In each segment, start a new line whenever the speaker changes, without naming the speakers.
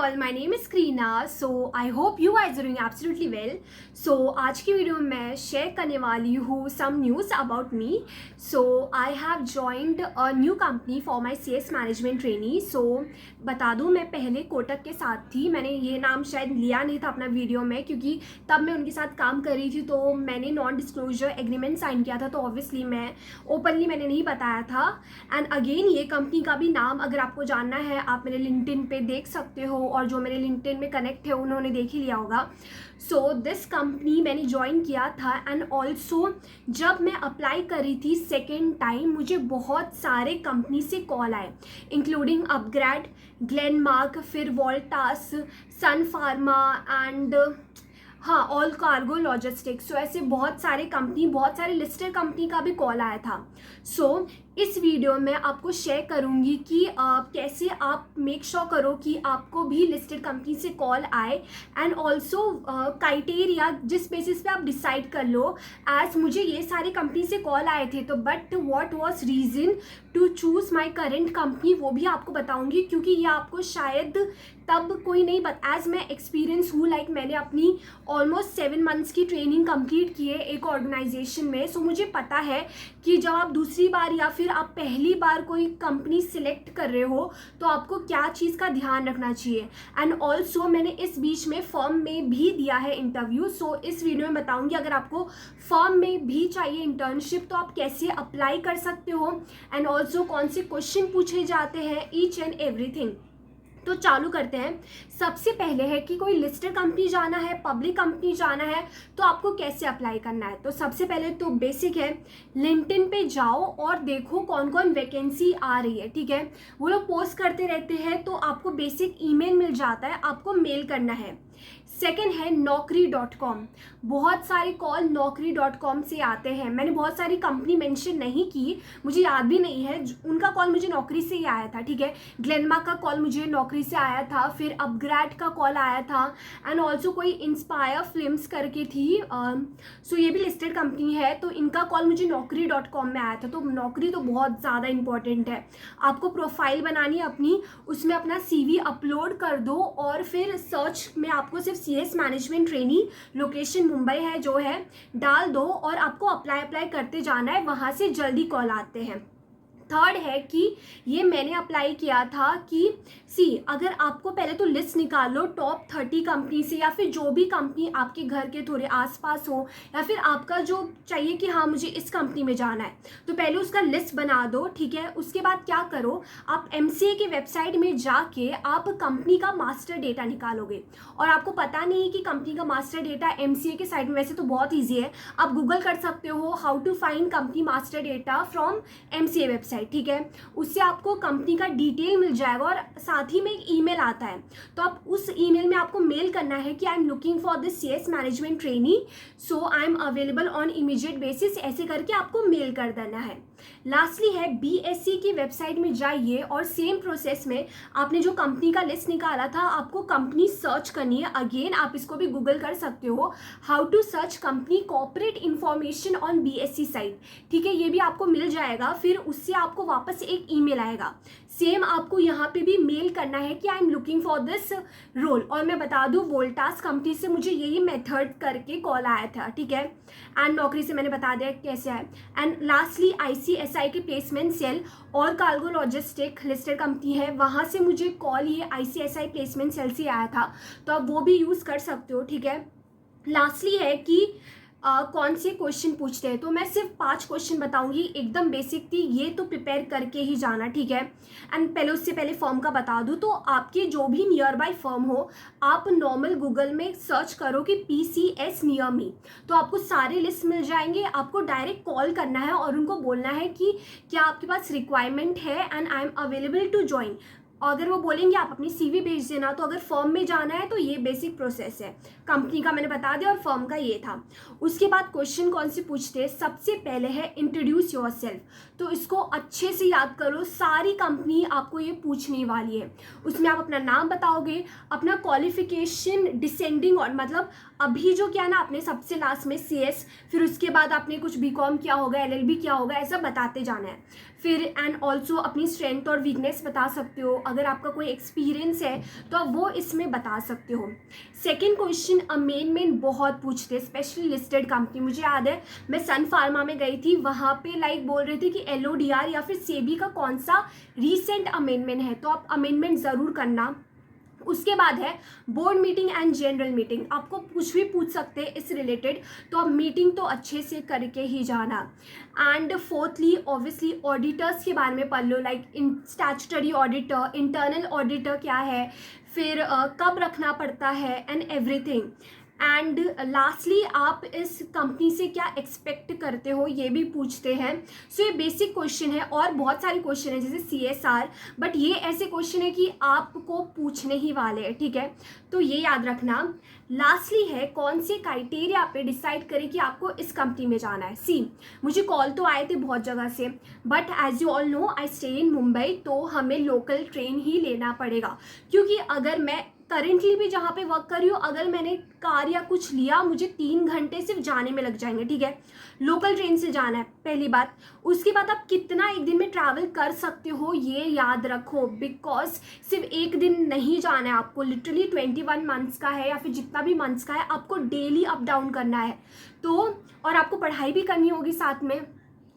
all, my name is Krina. So I hope you guys are doing absolutely well. So आज की video में मैं share करने वाली हूँ some news about me. So I have joined a new company for my CS management trainee. So बता दूँ, मैं पहले कोटक के साथ थी. मैंने ये नाम शायद लिया नहीं था अपना वीडियो में, क्योंकि तब मैं उनके साथ काम कर रही थी, तो मैंने नॉन डिस्क्लोजर एग्रीमेंट साइन किया था, तो ऑब्वियसली मैं ओपनली मैंने नहीं बताया था. एंड अगेन ये कंपनी का भी नाम अगर आपको जानना है, आप मेरे लिंक्डइन पे देख सकते हो, और जो मेरे लिंक्डइन में कनेक्ट है उन्होंने देख ही लिया होगा. सो दिस कंपनी मैंने ज्वाइन किया था. एंड ऑल्सो जब मैं अप्लाई कर रही थी सेकेंड टाइम, मुझे बहुत सारे कंपनी से कॉल आए, इंक्लूडिंग अपग्रेड, ग्लेनमार्क, फिर वोल्टास, सन फार्मा एंड हाँ ऑल कार्गो लॉजिस्टिक्स. सो ऐसे बहुत सारे कंपनी, बहुत सारे लिस्टेड कंपनी का भी कॉल आया था. सो इस वीडियो में आपको शेयर करूंगी कि कैसे आप मेक श्योर करो कि आपको भी लिस्टेड कंपनी से कॉल आए, एंड ऑल्सो क्राइटेरिया जिस बेसिस पे आप डिसाइड कर लो. एज मुझे ये सारी कंपनी से कॉल आए थे, तो but what was reason to choose my current company वो भी आपको बताऊंगी, क्योंकि ये आपको शायद तब कोई नहीं एज मैं एक्सपीरियंस हूँ, लाइक मैंने अपनी ऑलमोस्ट 7 मंथ्स की ट्रेनिंग कंप्लीट की है एक ऑर्गेनाइजेशन में. सो मुझे पता है कि जब आप दूसरी बार या फिर आप पहली बार कोई कंपनी सिलेक्ट कर रहे हो, तो आपको क्या चीज़ का ध्यान रखना चाहिए. एंड ऑल्सो मैंने इस बीच में फर्म में भी दिया है इंटरव्यू. सो इस वीडियो में बताऊंगी अगर आपको फर्म में भी चाहिए इंटर्नशिप, तो आप कैसे अप्लाई कर सकते हो, एंड ऑल्सो कौन से क्वेश्चन पूछे जाते हैं, ईच एंड एवरीथिंग. तो चालू करते हैं. सबसे पहले है कि कोई लिस्टेड कंपनी जाना है, पब्लिक कंपनी जाना है, तो आपको कैसे अप्लाई करना है. तो सबसे पहले तो बेसिक है, लिंक्डइन पे जाओ और देखो कौन कौन वैकेंसी आ रही है. ठीक है, वो लोग पोस्ट करते रहते हैं, तो आपको बेसिक ईमेल मिल जाता है, आपको मेल करना है. सेकेंड है naukri.com. बहुत सारे कॉल naukri.com से आते हैं. मैंने बहुत सारी कंपनी मेंशन नहीं की, मुझे याद भी नहीं है, उनका कॉल मुझे नौकरी से ही आया था. ठीक है, ग्लेनमार्क का कॉल मुझे नौकरी से आया था, फिर अपग्रेड का कॉल आया था, एंड ऑल्सो कोई इंस्पायर फिल्म्स करके थी. सो ये भी लिस्टेड कंपनी है, तो इनका कॉल मुझे naukri.com में आया था. तो नौकरी तो बहुत ज़्यादा इंपॉर्टेंट है. आपको प्रोफाइल बनानी है अपनी, उसमें अपना CV अपलोड कर दो, और फिर सर्च में आपको सिर्फ CS management trainee, location Mumbai है जो है, डाल दो, और आपको अप्लाई करते जाना है, वहाँ से जल्दी कॉल आते हैं. थर्ड है कि ये मैंने अप्लाई किया था कि अगर आपको पहले तो लिस्ट निकाल लो टॉप 30 कंपनी से, या फिर जो भी कंपनी आपके घर के थोड़े आसपास हो, या फिर आपका जो चाहिए कि हाँ मुझे इस कंपनी में जाना है, तो पहले उसका लिस्ट बना दो. ठीक है, उसके बाद क्या करो, आप MCA की वेबसाइट में जाके आप कंपनी का मास्टर डेटा निकालोगे. और आपको पता नहीं है कि कंपनी का मास्टर डेटा MCA के साइड में, वैसे तो बहुत ईजी है, आप गूगल कर सकते हो how to find company master data from MCA website. ठीक है, उससे आपको कंपनी का डिटेल मिल जाएगा, और साथ ही में एक ईमेल आता है. तो आप उस ईमेल में आपको मेल करना है कि I am looking for this CS management trainee, so I am available on immediate basis. ऐसे करके आपको मेल कर देना है. लास्टली है BSc की वेबसाइट में जाइए, और सेम प्रोसेस में आपने जो कंपनी का लिस्ट निकाला था, आपको कंपनी सर्च करनी है. अगेन आप इसको भी गूगल कर सकते हो, how to search company corporate information on BSc site. ठीक है, ये भी आपको मिल जाएगा. फिर उससे आपको वापस एक ईमेल आएगा. सेम आपको यहाँ पे भी मेल करना है कि I am looking for this role. और मैं बता दूँ, वोल्टास कंपनी से मुझे यही मेथड करके कॉल आया था. ठीक है, एंड नौकरी से मैंने बता दिया कैसे है. एंड लास्टली ICSI की प्लेसमेंट सेल और कार्गो लॉजिस्टिक लिस्टेड कंपनी है, वहाँ से मुझे कॉल ये ICSI प्लेसमेंट सेल से आया था, तो आप वो भी यूज़ कर सकते हो. ठीक है, लास्टली है कि कौन से क्वेश्चन पूछते हैं, तो मैं सिर्फ 5 क्वेश्चन बताऊंगी, एकदम बेसिक थी, ये तो प्रिपेयर करके ही जाना. ठीक है, एंड पहले उससे पहले फर्म का बता दूं, तो आपके जो भी नियर बाय फर्म हो, आप नॉर्मल गूगल में सर्च करो कि PCS नियर मी, तो आपको सारे लिस्ट मिल जाएंगे. आपको डायरेक्ट कॉल करना है और उनको बोलना है कि क्या आपके पास रिक्वायरमेंट है, and I am available to join. अगर वो बोलेंगे आप अपनी CV भेज देना. तो अगर फर्म में जाना है तो ये बेसिक प्रोसेस है. कंपनी का मैंने बता दिया, और फर्म का ये था. उसके बाद क्वेश्चन कौन से पूछते हैं, सबसे पहले है इंट्रोड्यूस योरसेल्फ. तो इसको अच्छे से याद करो, सारी कंपनी आपको ये पूछने वाली है. उसमें आप अपना नाम बताओगे, अपना क्वालिफिकेशन डिसेंडिंग, और मतलब अभी जो क्या ना आपने सबसे लास्ट में CS, फिर उसके बाद आपने कुछ BCom किया होगा, LLB किया होगा, ऐसा बताते जाना है. फिर एंड ऑल्सो अपनी स्ट्रेंथ और वीकनेस बता सकते हो। अगर आपका कोई एक्सपीरियंस है तो आप वो इसमें बता सकते हो। सेकेंड क्वेश्चन मेन बहुत पूछते हैं, स्पेशली लिस्टेड कंपनी। मुझे याद है मैं सन फार्मा में गई थी, वहाँ पे लाइक बोल रहे थे कि LODR या फिर सेबी का कौन सा रीसेंट अमेंडमेंट है, तो आप अमेंडमेंट ज़रूर करना। उसके बाद है board meeting and general meeting. आपको कुछ भी पूछ सकते हैं इस रिलेटेड, तो आप मीटिंग तो अच्छे से करके ही जाना। एंड फोर्थली ऑब्वियसली ऑडिटर्स के बारे में पढ़ लो, like in statutory auditor, internal auditor क्या है, फिर कब रखना पड़ता है एंड एवरीथिंग। एंड लास्टली आप इस कंपनी से क्या एक्सपेक्ट करते हो, ये भी पूछते हैं। सो ये बेसिक क्वेश्चन है, और बहुत सारे क्वेश्चन है जैसे CSR, बट ये ऐसे क्वेश्चन है कि आपको पूछने ही वाले हैं, ठीक है, तो ये याद रखना। लास्टली है कौन से क्राइटेरिया पे डिसाइड करें कि आपको इस कंपनी में जाना है। मुझे कॉल तो आए थे बहुत जगह से, but as you all know I stay in Mumbai, तो हमें लोकल ट्रेन ही लेना पड़ेगा, क्योंकि अगर मैं करेंटली भी जहाँ पे वर्क कर रही हूँ, अगर मैंने कार या कुछ लिया, मुझे 3 घंटे सिर्फ जाने में लग जाएंगे, ठीक है। लोकल ट्रेन से जाना है पहली बात। उसके बाद आप कितना एक दिन में ट्रैवल कर सकते हो ये याद रखो, बिकॉज सिर्फ एक दिन नहीं जाना है आपको, लिटरली 21 मंथ्स का है या फिर जितना भी मंथ्स का है, आपको डेली अप डाउन करना है। तो और आपको पढ़ाई भी करनी होगी साथ में।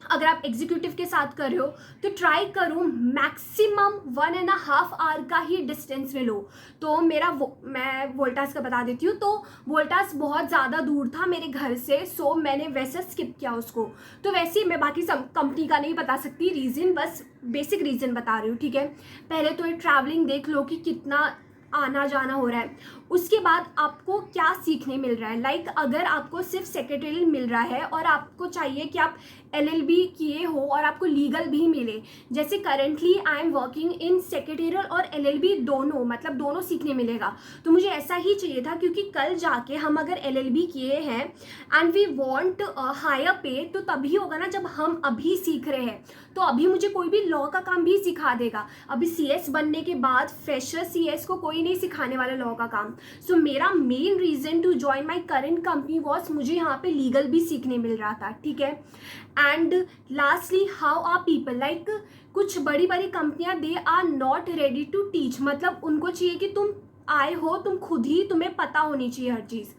अगर आप एग्जीक्यूटिव के साथ कर रहे हो तो ट्राई करो मैक्सिमम 1.5 आवर का ही डिस्टेंस में लो। तो मैं वोल्टास का बता देती हूँ, तो वोल्टास बहुत ज़्यादा दूर था मेरे घर से, सो मैंने वैसे स्किप किया उसको। तो वैसे ही मैं बाकी सब कंपनी का नहीं बता सकती रीज़न, बस बेसिक रीज़न बता रही हूँ, ठीक है। पहले तो ये ट्रैवलिंग देख लो कि कितना आना जाना हो रहा है। उसके बाद आपको क्या सीखने मिल रहा है, लाइक अगर आपको सिर्फ सेक्रेटरियल मिल रहा है और आपको चाहिए कि आप LLB किए हो और आपको लीगल भी मिले, जैसे currently I am working in secretarial और LLB दोनों, मतलब दोनों सीखने मिलेगा, तो मुझे ऐसा ही चाहिए था, क्योंकि कल जाके हम अगर LLB किए हैं एंड वी वांट हायर पे, तो तभी होगा ना जब हम अभी सीख रहे हैं। तो अभी मुझे कोई भी लॉ का काम भी सिखा देगा। अभी CS बनने के बाद फ्रेशर CS को कोई नहीं सिखाने वाला लॉ का काम। सो मेरा main reason to join my current company was, मुझे यहाँ पे लीगल भी सीखने मिल रहा था, ठीक है। And lastly how are people, like कुछ बड़ी बड़ी कंपनियां they are not ready to teach, मतलब उनको चाहिए कि तुम आए हो, तुम खुद ही, तुम्हें पता होनी चाहिए हर चीज़।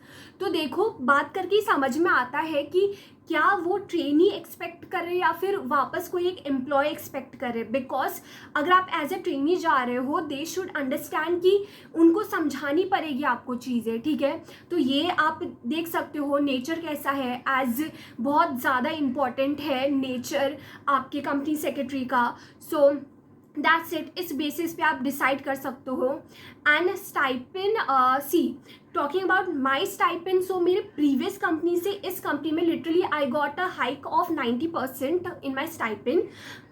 तो देखो बात करके समझ में आता है कि क्या वो ट्रेनी एक्सपेक्ट कर रहे हैं या फिर वापस कोई एक एम्प्लॉय एक्सपेक्ट कर रहे हैं। बिकॉज अगर आप एज ए ट्रेनी जा रहे हो, दे शुड अंडरस्टैंड कि उनको समझानी पड़ेगी आपको चीज़ें, ठीक है। तो ये आप देख सकते हो नेचर कैसा है, एज बहुत ज़्यादा इम्पॉर्टेंट है नेचर आपके कंपनी सेक्रेटरी का। सो दैट्स इट, इस बेसिस पे आप डिसाइड कर सकते हो। And stipend, talking about my stipend, so मेरे प्रीवियस कंपनी से इस कंपनी में literally I got a hike of 90% in my stipend,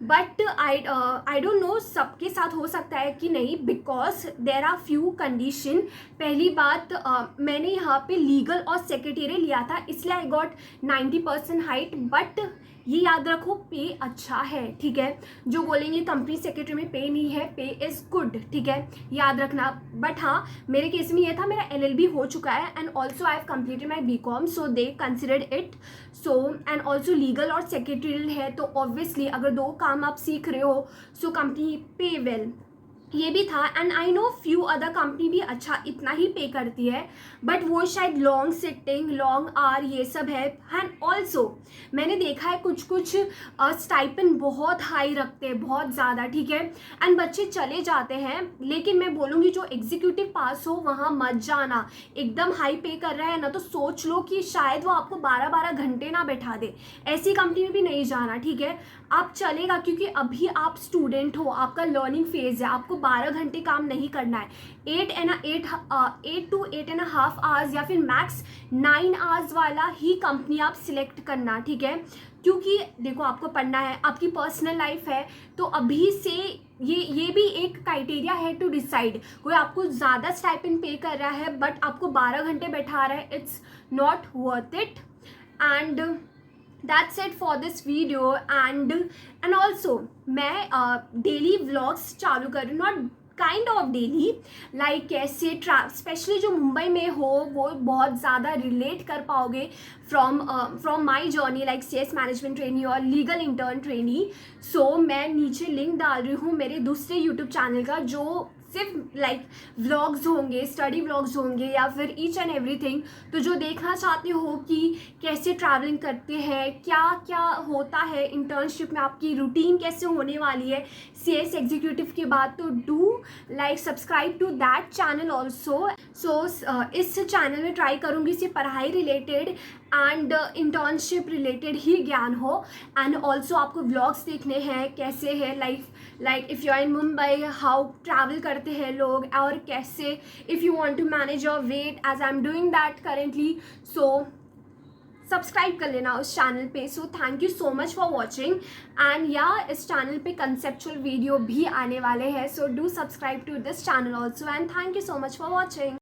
but I don't know सबके साथ हो सकता है कि नहीं, because there are few condition. पहली बात मैंने यहाँ पे लीगल और सेक्रेटेरियल लिया था, इसलिए आई गॉट 90% हाइट, बट ये याद रखो पे अच्छा है, ठीक है। जो बोलेंगे कंपनी सेक्रेटरी में पे नहीं है, पे इज़ गुड, ठीक है, याद रखना। बट हाँ, मेरे केस में ये था, मेरा LLB हो चुका है and also I have completed my BCom, so they considered it. So and also legal और सेक्रेटरियल है, तो ऑब्वियसली अगर 2 काम आप सीख रहे हो, सो कंपनी पे वेल, ये भी था। And I know few other company भी अच्छा इतना ही पे करती है, बट वो शायद लॉन्ग सिटिंग, लॉन्ग आवर ये सब है। एंड ऑल्सो मैंने देखा है कुछ स्टाइपेंड बहुत हाई रखते हैं, बहुत ज़्यादा, ठीक है, एंड बच्चे चले जाते हैं। लेकिन मैं बोलूँगी जो एग्जीक्यूटिव पास हो वहाँ मत जाना, एकदम हाई पे कर रहा है ना, तो सोच लो कि शायद वो आपको 12-12 घंटे ना बैठा दे, ऐसी कंपनी में भी नहीं जाना, ठीक है। आप चलेगा क्योंकि अभी आप स्टूडेंट हो, आपका लर्निंग फेज है, आपको 12 घंटे काम नहीं करना है। 8 to 8.5 आवर्स या फिर मैक्स 9 आवर्स वाला ही कंपनी आप सिलेक्ट करना, ठीक है। क्योंकि देखो आपको पढ़ना है, आपकी पर्सनल लाइफ है, तो अभी से ये भी एक क्राइटेरिया है टू डिसाइड। कोई आपको ज़्यादा स्टाइपेंड पे कर रहा है बट आपको 12 घंटे बैठा रहा है, it's not worth it. And that's it for this video and also मैं डेली व्लॉग्स चालू कर रही हूँ, not kind of daily, like कैसे स्पेशली जो मुंबई में हो वो बहुत ज़्यादा रिलेट कर पाओगे from my journey like sales management trainee और लीगल इंटर्न ट्रेनी. सो मैं नीचे लिंक डाल रही हूँ मेरे दूसरे यूट्यूब चैनल का, जो सिर्फ लाइक व्लॉग्स होंगे, स्टडी व्लॉग्स होंगे या फिर ईच एंड एवरीथिंग. तो जो देखना चाहते हो कि कैसे ट्रैवलिंग करते हैं, क्या क्या होता है इंटर्नशिप में, आपकी रूटीन कैसे होने वाली है CS एग्जीक्यूटिव के बाद, तो do like subscribe to that channel also. So इस चैनल में ट्राई करूँगी सिर्फ पढ़ाई रिलेटेड एंड इंटर्नशिप रिलेटेड ही ज्ञान हो. एंड ऑल्सो आपको व्लॉग्स देखने हैं कैसे है like if you are in Mumbai how travel करते हैं लोग, और कैसे if you want to manage your weight as I am doing that currently. So subscribe कर लेना उस चैनल पे. So thank you so much for watching. And या इस चैनल पे कंसेप्चुअल वीडियो भी आने वाले हैं. So do subscribe to this channel also and thank you so much for watching.